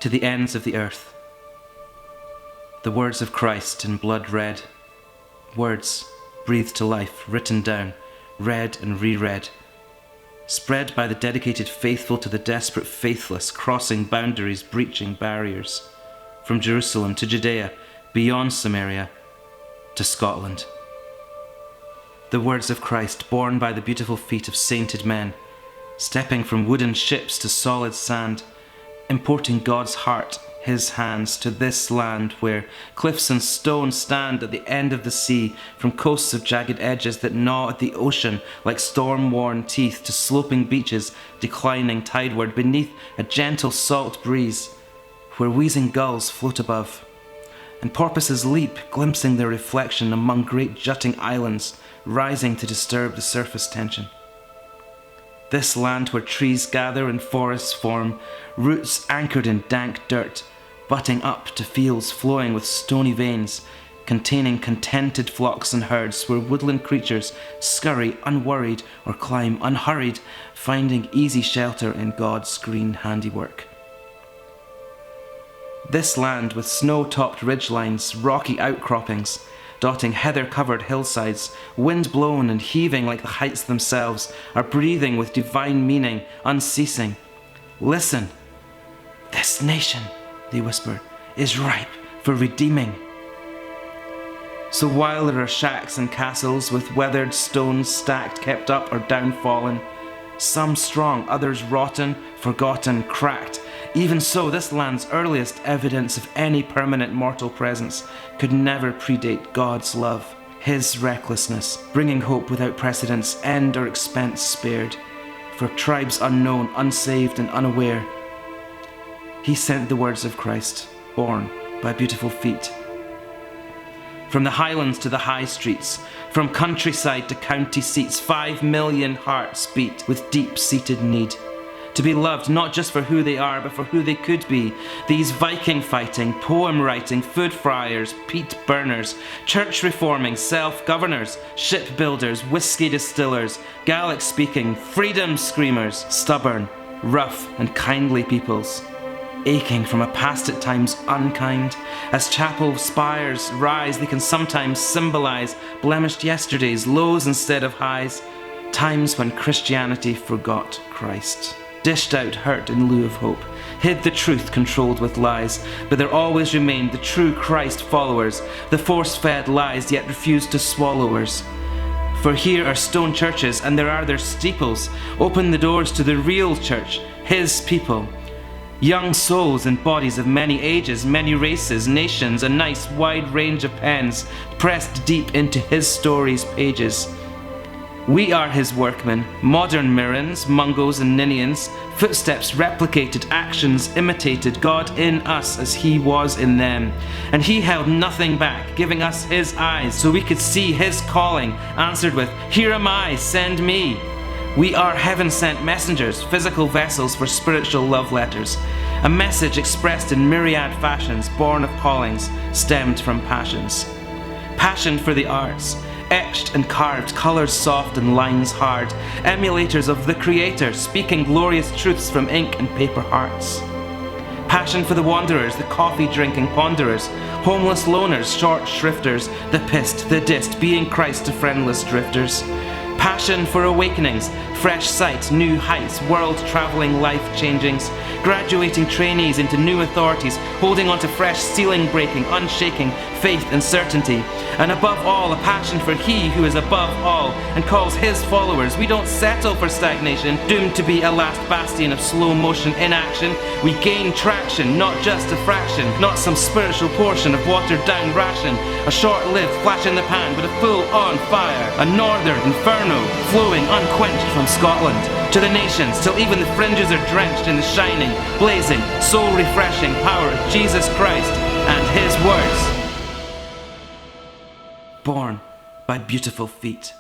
to the ends of the earth. The words of Christ in blood red, words breathed to life, written down, read and reread, spread by the dedicated faithful to the desperate faithless, crossing boundaries, breaching barriers, from Jerusalem to Judea, beyond Samaria, to Scotland. The words of Christ borne by the beautiful feet of sainted men, stepping from wooden ships to solid sand, importing God's heart, his hands, to this land where cliffs and stones stand at the end of the sea, from coasts of jagged edges that gnaw at the ocean like storm-worn teeth, to sloping beaches declining tideward beneath a gentle salt breeze, where wheezing gulls float above, and porpoises leap, glimpsing their reflection among great jutting islands rising to disturb the surface tension. This land where trees gather and forests form, roots anchored in dank dirt, butting up to fields flowing with stony veins, containing contented flocks and herds, where woodland creatures scurry unworried or climb unhurried, finding easy shelter in God's green handiwork. This land with snow-topped ridgelines, rocky outcroppings, dotting heather-covered hillsides, wind-blown and heaving like the heights themselves, are breathing with divine meaning, unceasing. Listen, this nation, they whisper, is ripe for redeeming. So while there are shacks and castles with weathered stones stacked, kept up or downfallen, some strong, others rotten, forgotten, cracked, even so, this land's earliest evidence of any permanent mortal presence could never predate God's love, his recklessness, bringing hope without precedence, end or expense spared, for tribes unknown, unsaved and unaware. He sent the words of Christ, borne by beautiful feet. From the highlands to the high streets, from countryside to county seats, 5 million hearts beat with deep-seated need. To be loved not just for who they are, but for who they could be. These Viking-fighting, poem-writing, food fryers, peat burners, church-reforming, self-governors, shipbuilders, whiskey distillers, Gaelic-speaking, freedom-screamers, stubborn, rough and kindly peoples, aching from a past at times unkind. As chapel spires rise, they can sometimes symbolize blemished yesterdays, lows instead of highs, times when Christianity forgot Christ, dished out hurt in lieu of hope, hid the truth controlled with lies, but there always remained the true Christ followers, the force-fed lies yet refused to swallowers. For here are stone churches and there are their steeples, open the doors to the real church, his people. Young souls in bodies of many ages, many races, nations, a nice wide range of pens, pressed deep into his story's pages. We are his workmen, modern Mirrans, Mungos and Ninians, footsteps replicated, actions imitated, God in us as he was in them. And he held nothing back, giving us his eyes so we could see his calling, answered with, "Here am I, send me." We are heaven-sent messengers, physical vessels for spiritual love letters, a message expressed in myriad fashions, born of callings, stemmed from passions. Passion for the arts, etched and carved, colours soft and lines hard, emulators of the Creator, speaking glorious truths from ink and paper hearts. Passion for the wanderers, the coffee-drinking ponderers, homeless loners, short shrifters, the pissed, the dissed, being Christ to friendless drifters. Passion for awakenings, fresh sights, new heights, world-travelling life-changings, graduating trainees into new authorities, holding on to fresh ceiling-breaking, unshaking faith and certainty. And above all, a passion for he who is above all and calls his followers. We don't settle for stagnation, doomed to be a last bastion of slow-motion inaction. We gain traction, not just a fraction, not some spiritual portion of watered-down ration, a short-lived flash in the pan, but a full-on fire, a northern inferno, flowing unquenched from Scotland to the nations, till even the fringes are drenched in the shining, blazing, soul-refreshing power of Jesus Christ and his words, born by beautiful feet.